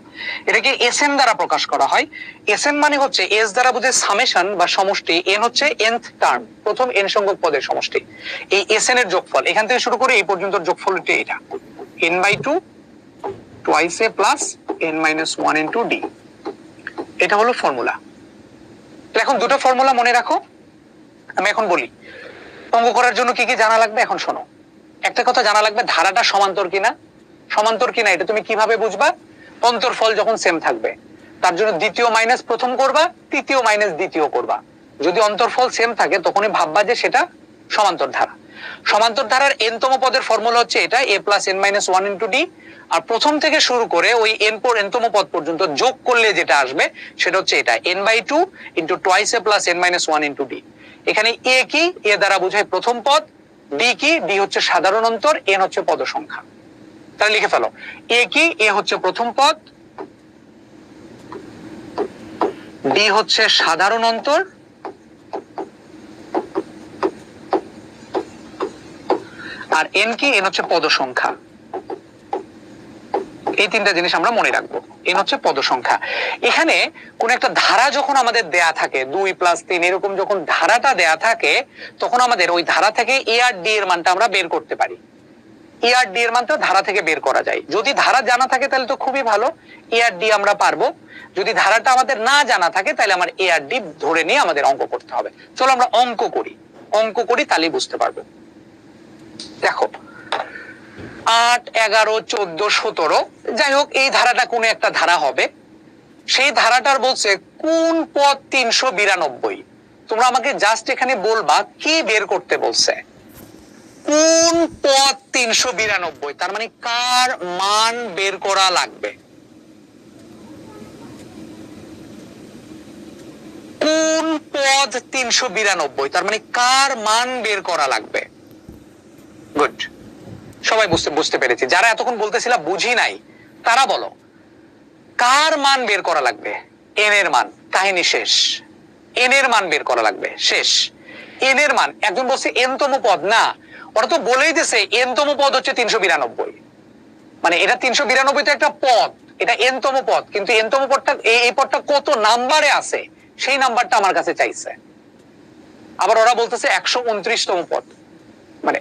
এটাকে এসএন দ্বারা প্রকাশ করা হয়। এসএন মানে হচ্ছে এস দ্বারা বুঝে সামেশন বা সমষ্টি, এন হচ্ছে nth টার্ম, প্রথম n সংখ্যক পদের সমষ্টি। এই এসএন এর যোগফল এখান থেকে শুরু করে এই পর্যন্ত যোগফল হচ্ছে এটা, n by 2 twice a plus n minus 1 into d। এটা হলো ফর্মুলা। তো এখন দুটো ফর্মুলা মনে রাখো। আমি এখন বলি অঙ্ক করার জন্য কি কি জানা লাগবে। এখন শোনো, একটা কথা জানা লাগবে, ধারাটা সমান্তর কিনা। সমান্তর কিনা এটা তুমি কিভাবে বুঝবা? অন্তরফল যখন সেম থাকবে তার জন্য দ্বিতীয় মাইনাস প্রথম করবা, তৃতীয় মাইনাস দ্বিতীয় করবা। যদি অন্তরফল সেম থাকে তখনই ভাববা যে সেটা সমান্তর ধারা। সমান্তর ধারার n তম পদের ফর্মুলা হচ্ছে এটা, a plus n minus 1 into d। আর প্রথম থেকে শুরু করে ওই n তম পদ পর্যন্ত যোগ করলে যেটা আসবে সেটা হচ্ছে এটা, n by 2 into twice a plus n minus 1 into d। এখানে a কি? a দ্বারা বোঝায় প্রথম পদ। d কি? d হচ্ছে সাধারণ অন্তর, n হচ্ছে পদ সংখ্যা। তাহলে লিখে ফেলো, a কি? a হচ্ছে প্রথম পদ, d হচ্ছে সাধারণ অন্তর, আর n কি? n হচ্ছে পদ সংখ্যা। এই তিনটা জিনিস আমরা মনে রাখবো। এন হচ্ছে পদ সংখ্যা। এখানে কোন একটা ধারা যখন আমাদের দেয়া থাকে 2 + 3 এরকম যখন ধারাটা দেয়া থাকে তখন আমাদের ওই ধারা থেকে এ আর ডি এর মানটা আমরা বের করতে পারি। এ আর ডি এর মানটা ধারা থেকে বের করা যায়। যদি ধারা জানা থাকে তাহলে তো খুবই ভালো, এ আর ডি আমরা পারবো। যদি ধারাটা আমাদের না জানা থাকে তাহলে আমার এ আর ডি ধরে নিয়ে আমাদের অঙ্ক করতে হবে। চলো আমরা অঙ্ক করি তাহলেই বুঝতে পারবো। দেখো 8, 11, 14, 17 যাই হোক এই ধারাটা কোন একটা ধারা হবে। সেই ধারাটার বলছে কোন পদ 392। তোমরা আমাকে জাস্ট এখানে বলবা কি বের করতে বলছে। কোন পদ 392, তার মানে কার মান বের করা লাগবে। কোন পদ 392, তার মানে কার মান বের করা লাগবে। গুড, সবাই বুঝতে পেরেছি। যারা এতক্ষণ বলতেছিলা বুঝি নাই তারা বলো কার মান বের করা লাগবে। এন এর মান, কাহিনী শেষ। এন এর মান বের করা লাগবে, শেষ। এন এর মান, একজন বলছে এন তম পদ, না ওরা তো বলেই দিয়েছে এন তম পদ হচ্ছে 392, মানে এটা 392 তো একটা পদ, এটা এন তম পদ, কিন্তু এন তম পদটা এই পদটা কত নাম্বারে আছে সেই নাম্বারটা আমার কাছে চাইছে। আবার ওরা বলতেছে 129 তম পদ, মানে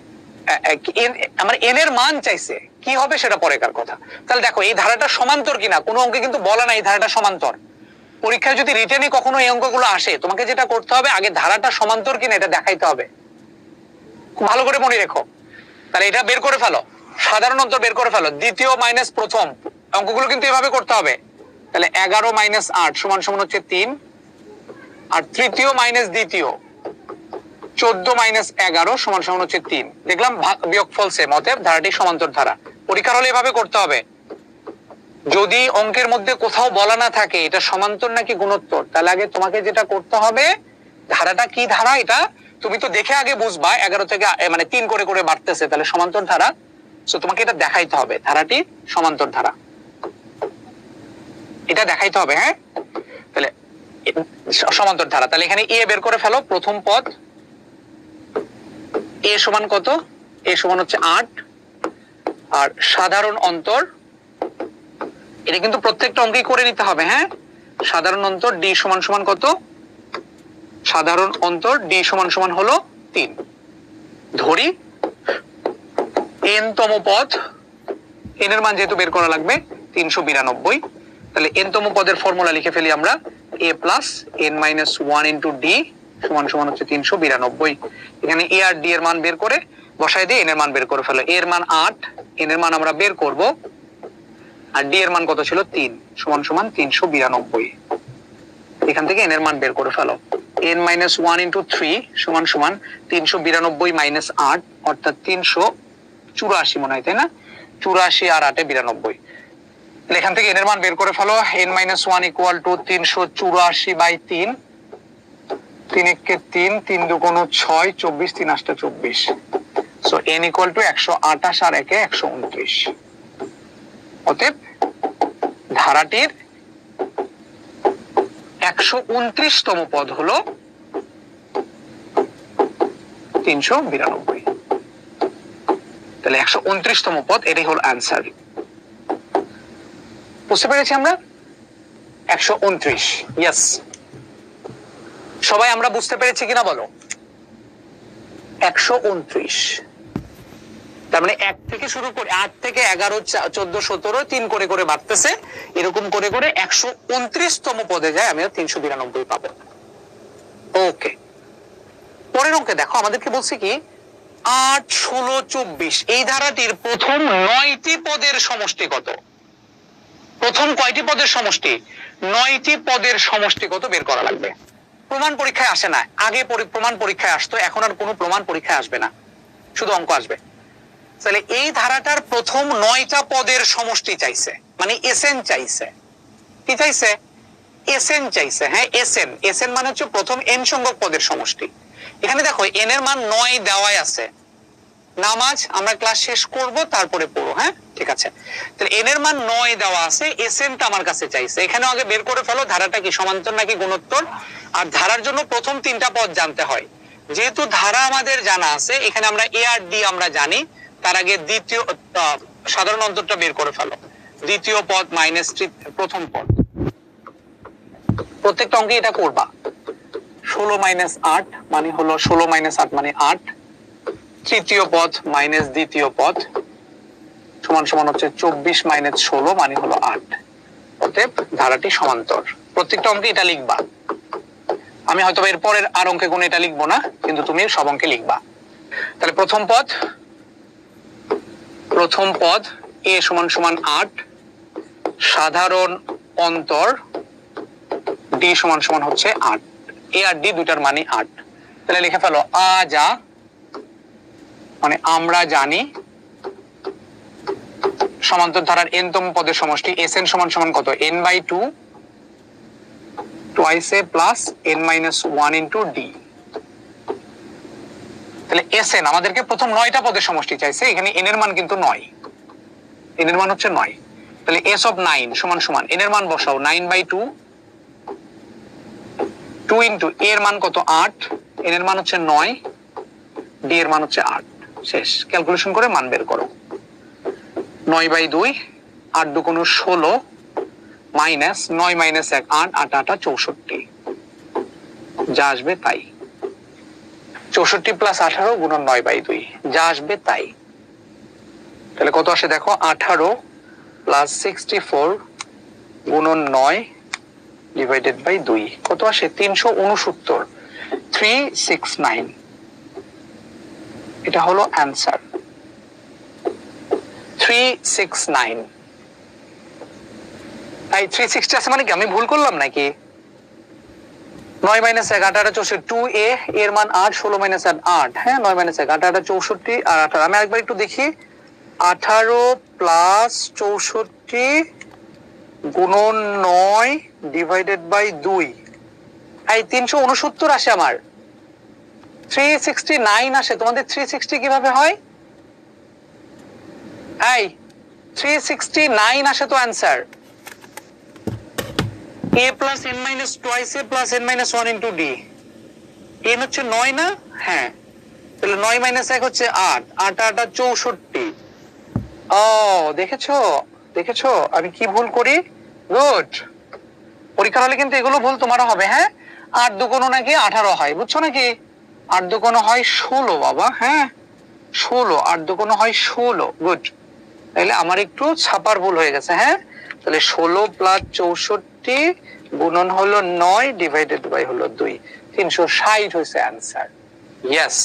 আমার এন এর মান চাইছে, কি হবে সেটা পরেকার কথা। তাহলে দেখো এই ধারাটা সমান্তর কিনা, কোনো অঙ্কে কিন্তু বলা নাই ধারাটা সমান্তর। পরীক্ষায় যদি রিটেনে কখনো এই অঙ্কগুলো আসে তোমাকে যেটা করতে হবে আগে ধারাটা সমান্তর কিনা এটা দেখাইতে হবে। খুব ভালো করে মনে রেখো। তাহলে এটা বের করে ফেলো, সাধারণ অন্তর বের করে ফেলো, দ্বিতীয় মাইনাস প্রথম, অঙ্কগুলো কিন্তু এভাবে করতে হবে। তাহলে 11 - 8 = হচ্ছে 3, আর তৃতীয় মাইনাস দ্বিতীয় 14 - 11 = হচ্ছে 3। দেখলাম বিয়োগফল সেম, অতএব ধারাটি সমান্তর ধারা। পরীক্ষার হলে এভাবে করতে হবে। যদি অঙ্কের মধ্যে কোথাও বলা না থাকে এটা সমান্তর নাকি গুণোত্তর, তাহলে আগে তোমাকে যেটা করতে হবে ধারাটা কি ধারা এটা তুমি তো দেখে আগে বুঝবা। 11 থেকে মানে 3 করে করে বাড়তেছে, তাহলে সমান্তর ধারা। সো তোমাকে এটা দেখাইতে হবে ধারাটি সমান্তর ধারা, এটা দেখাইতে হবে। হ্যাঁ, তাহলে সমান্তর ধারা। তাহলে এখানে এ বের করে ফেলো, প্রথম পদ এ সমান কত, এ সমান হচ্ছে 8, আর সাধারণ অন্তর এটা কিন্তু প্রত্যেকটা অঙ্কেই করে নিতে হবে। হ্যাঁ, সাধারণ অন্তর ডি সমান কত, সাধারণ অন্তর ডি সমান হলো 3। ধরি এন তম পদ, এন এর মান যেহেতু বের করা লাগবে 392, তাহলে এন তম পদের ফর্মুলা লিখে ফেলি আমরা, a + n - 1 * d সমান হচ্ছে 392। এখানে এ আর ডি এর মান বের করে বসাই দিয়ে এন এর মান বের করে ফেলো। এর মান 8, এন এর মান আমরা বের করব, আর ডি এর মান কত ছিল 3 = 392। এখান থেকে এন এর মান বের করে ফেলো। n - 1 * 3 = 392 - 8 অর্থাৎ 384 মনে হয়, তাই না? 84 আর 8 92। এখান থেকে এন এর মান বের করে ফেলো। n - 1 = 384/3, 3 × 1 = 3, 3 × 2 = 6, 24, 3 × 8 = 24। সো n = 128 আর 1 = 129। অতএব ধারাটির 129 তম পদ হলো 392। তাহলে 129 তম পদ, এটাই হলো অ্যান্সার। বুঝতে পেরেছি আমরা? 129, ইয়েস। সবাই আমরা বুঝতে পেরেছি কিনা বলো? 129, তার মানে 1 থেকে শুরু করে 8 থেকে 11, 14, 17 3 করে করে বাড়তেছে, এরকম করে করে 129 তম পদে যায়, আমি 392 পাবো। ওকে, পরের অঙ্কে দেখো আমাদেরকে বলছে কি 8, 16, 24 এই ধারাটির প্রথম 9টি পদের সমষ্টি কত। প্রথম কয়টি পদের সমষ্টি? 9টি পদের সমষ্টি কত বের করা লাগবে। প্রমাণ পরীক্ষায় আসে না, আগে প্রমাণ পরীক্ষায় আসতো, এখন আর কোনো প্রমাণ পরীক্ষায় আসবে না, শুধু অঙ্ক আসবে। তাহলে এই ধারাটার প্রথম 9টা পদের সমষ্টি চাইছে, মানে এসএন চাইছে। কি চাইছে? এসএন চাইছে। হ্যাঁ, এসএন, এসএন মানে হচ্ছে প্রথম n সংখ্যক পদের সমষ্টি। এখানে দেখো n এর মান 9 দেওয়াই আছে। নামাজ আমরা ক্লাস শেষ করব তারপরে পড়ো। হ্যাঁ, ঠিক আছে। তাহলে n এর মান 9 দেওয়া আছে, এসএনটা আমার কাছে চাইছে। এখানেও আগে বের করে ফেলো ধারাটা কি সমান্তর নাকি গুণোত্তর। আর ধারার জন্য প্রথম 3টা পদ জানতে হয়। যেহেতু ধারা আমাদের জানা আছে, এখানে আমরা এ আর ডি আমরা জানি, তার আগে দ্বিতীয় সাধারণ অন্তরটা বের করে ফেলো। দ্বিতীয় পদ মাইনাস প্রথম পদ। প্রত্যেকটা অঙ্কে এটা করবা। 16 মাইনাস 8 মানে হলো 16 মাইনাস 8 মানে 8, তৃতীয় পদ মাইনাস দ্বিতীয় পদ সমান সমান হচ্ছে 24 মাইনাস 16 মানে হলো 8। অতএব ধারাটি সমান্তর। প্রত্যেকটা অঙ্কে এটা লিখবা। আমি হয়তো এর পরের আর অঙ্কে কোনো এটা লিখবো না, কিন্তু তুমি সব অঙ্কে লিখবা। তাহলে প্রথম পদ a সমান সমান 8, সাধারণ অন্তর d সমান সমান হচ্ছে 8। a আর d দুটার মানে 8। তাহলে লিখে ফেলো আ যা মানে আমরা জানি সমান্তর ধারার n তম পদের সমষ্টি Sn সমান সমান কত, n/2 twice a plus n-1 into d। তাহলে Sn আমাদেরকে প্রথম 9টা পদের সমষ্টি চাইছে, এখানে n এর মান কিন্তু 9, n এর মান হচ্ছে 9। তাহলে s of 9 সমান সমান n এর মান বসাও 9/2 2 into a এর মান কত 8, n এর মান হচ্ছে 9, d এর মান হচ্ছে 8। শেষ। ক্যালকুলেশন করে মান বের করো। 9/2 8 2 × 16 মাইনাস 9 মাইনাস 1 8 8 8 64, যা আসবে তাই। 64 প্লাস 18 গুণন 9/2, যা আসবে তাই। তাহলে কত আসে দেখো, 18 প্লাস 64 গুণন 9 ডিভাইডেড বাই 2 কত আসে, 369, 369। এটা হলো অ্যান্সার 369। তাই 360 আছে মানে কি আমি ভুল করলাম নাকি? 9 মাইনাস 1 8 8 64, 2a এর মান 8, 16 মাইনাস 8, হ্যাঁ 9 মাইনাস 1 8 8 64 আর 18। আমি আরেকবার একটু দেখি, 18 প্লাস 64 গুণন 9 ডিভাইডেড বাই 2, এই 369 আসে আমার। 369 আসে, তোমাদের 360 কিভাবে হয়? এই 369 আসে তো answer. a plus n minus twice a plus n minus 1 into d, n হচ্ছে 9 না? হ্যাঁ, তাহলে 9 মাইনাস 1 হচ্ছে 8, 8 8 64। ও দেখেছো আমি কি ভুল করি। গুড। পরীক্ষা হলে কিন্তু এগুলো ভুল তোমারও হবে। হ্যাঁ, 8 2 × নাকি 18 হয়, বুঝছো নাকি? 8 2 × হয় 16 বাবা, হ্যাঁ 16, 8 2 × হয় 16। গুড। তাহলে আমার একটু ছাপার ভুল হয়ে গেছে। হ্যাঁ, তাহলে 16 প্লাস 64 গুণন হলো 9 ডিভাইডেড বাই হলো 2, 360 হয়েছে অ্যান্সার। ইয়েস,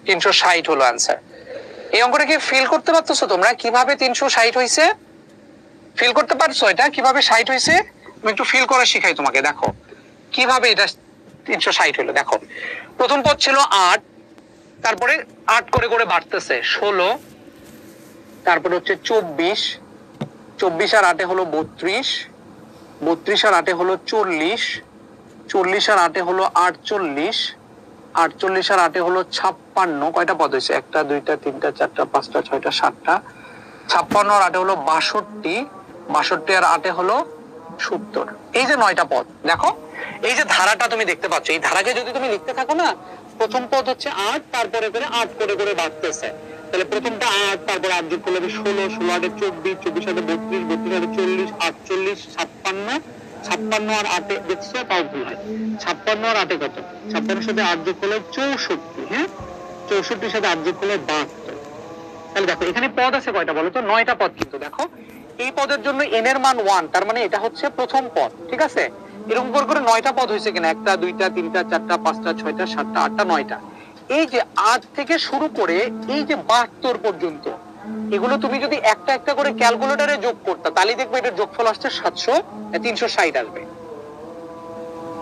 360 হলো অ্যান্সার। এই অঙ্কটা কি ফিল করতে পারতেছো তোমরা কিভাবে 360 হয়েছে? ফিল করতে পারছো এটা কিভাবে 60 হয়েছে? আমি একটু ফিল করা শিখাই তোমাকে। দেখো কিভাবে এটা 360 হলো। দেখো প্রথম পদ ছিল 8, তারপরে 8 করে করে বাড়তেছে 16, তারপরে হচ্ছে 24, 24 আর 8 হলো 32, 32 আর 8 হলো 40, 40 আর 8 হলো 48, 48 আর 8 হলো 56। কয়টা পদ হয়েছে? 1 2 3 4 5 6 7টা। 56 আর 8 হলো 62, 62 আর 8 হলো 70। এই যে 9টা পদ, দেখো এই যে ধারাটা তুমি দেখতে পাচ্ছ, এই ধারাকে যদি তুমি লিখতে থাকো না, প্রথম পদ হচ্ছে 8, তারপরে করে 8 করে করে বাড়তেছে। তাহলে প্রথমটা 8, তারপরে 8 যোগ করলে 16, 16 8 24, 24 8 32, 32 8 40, 48, 56, 56 আর 8 দেখছো তাও ভুল হয়। 56 আর 8 কত? 56 সাথে 8 যোগ করলে 64, হ্যাঁ 64 সাথে 8 যোগ করলে 72। তাহলে দেখো এখানে পদ আছে কয়টা বলো তো? 9টা পদ। কিন্তু দেখো এই পদের জন্য n এর মান 1, তার মানে এটা হচ্ছে প্রথম পদ, ঠিক আছে? এরকম করে 9টা পদ হয়েছে কিনা, 1 2 3 4 5 6 7 8 9টা। এই যে 8 থেকে শুরু করে এই যে 72 পর্যন্ত, এগুলো তুমি যদি একটা একটা করে ক্যালকুলেটরে যোগ করতে, তাহলে দেখবে এটার যোগফল আসছে 360 আসবে।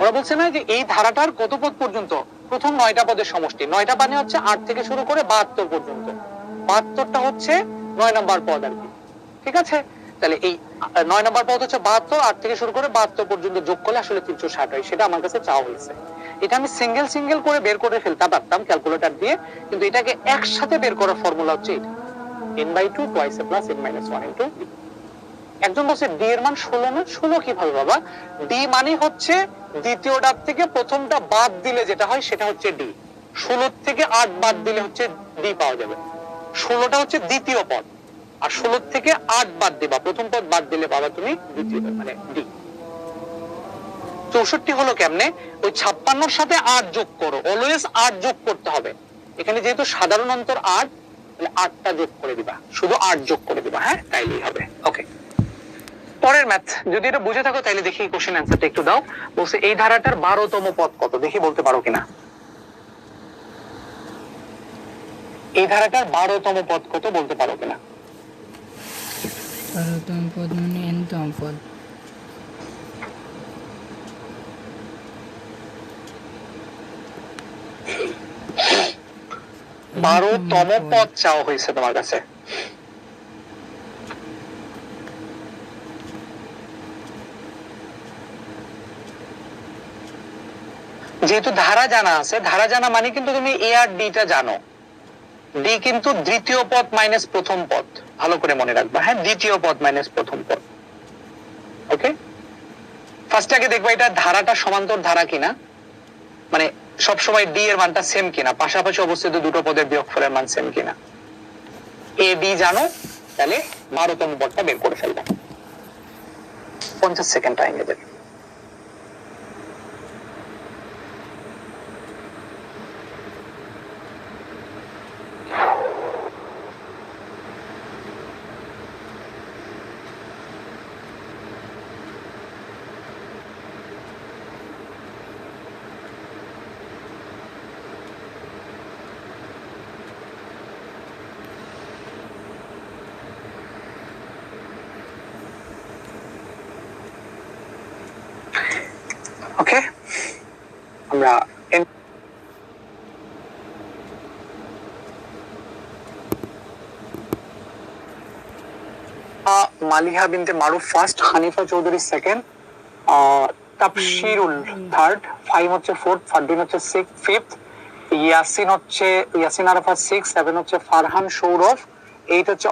ওরা বলছে না যে এই ধারাটার কত পদ পর্যন্ত? প্রথম 9টা পদের সমষ্টি। 9টা মানে হচ্ছে 8 থেকে শুরু করে 72 পর্যন্ত। 72টা হচ্ছে 9 নাম্বার পদ আর কি, ঠিক আছে? তাহলে এই 9 নাম্বার পদ হচ্ছে 72, 8 থেকে শুরু করে 72 পর্যন্ত যোগ করলে আসলে 360 হয়। সেটা আমার কাছে চাওয়া হয়েছে। এটা আমি সিঙ্গেল সিঙ্গেল করে বের করে ফেলতে পারতাম ক্যালকুলেটর দিয়ে, কিন্তু এটাকে একসাথে বের করার ফর্মুলা হচ্ছে এটা, n/2 twice a plus n-1 into d। একজন বলছে d এর মান 16 না? 16 কিভাবে বাবা? d মানে হচ্ছে দ্বিতীয়টার থেকে প্রথমটা বাদ দিলে যেটা হয় সেটা হচ্ছে d। 16 থেকে 8 বাদ দিলে হচ্ছে d পাওয়া যাবে। 16টা হচ্ছে দ্বিতীয় পদ, আর 16 থেকে 8 বাদ দিবা, প্রথম পদ বাদ দিলে পাবা তুমি দ্বিতীয় মানে ডি। 64 হলো কেমনে, ওই 56 সাথে 8 যোগ করো, অলওয়েজ 8 যোগ করতে হবে। এখানে যেহেতু সাধারণ অন্তর 8, তাহলে 8টা যোগ করে দিবা, শুধু 8 যোগ করে দিবা, হ্যাঁ তাইলেই হবে। ওকে, পরের ম্যাথ যদি এটা বুঝে থাকো তাহলে দেখি কোশ্চেন অ্যান্সারটা একটু দাও। বলছে এই ধারাটার 12তম পদ কত, দেখি বলতে পারো কিনা। এই ধারাটার 12তম পদ কত বলতে পারো কিনা। 12তম পদ মানে nতম পদ। 12তম পদ চাওয়া হয়েছে তোমার কাছে। যেহেতু ধারা জানা আছে, ধারা জানা মানে কিন্তু তুমি এ আর ডি টা জানো। ডি কিন্তু দ্বিতীয় পদ মাইনাস প্রথম পদ, ভালো করে মনে রাখবা, হ্যাঁ দ্বিতীয় পদ মাইনাস প্রথম পদ। ওকে, ফার্স্ট আগে দেখবা এটা ধারাটা সমান্তর ধারা কিনা, মানে সবসময় ডি এর মানটা সেম কিনা, পাশাপাশি অবস্থিত দুটো পদের বিয়োগফলের মান সেম কিনা। এ ডি জানো, তাহলে 12তম পদটা বের করে ফেলবে। 50 সেকেন্ড টাইম দেবে। ওকে, আমরা Maliha Binte Maruf first, Hanifa Chowdhury second, Tabshirul third, Fahim হচ্ছে ফোর্থ, ফারদিন হচ্ছে ফিফথ, ইয়াসিন আরাফাত 6, 7 হচ্ছে ফারহান সৌরভ, 8 হচ্ছে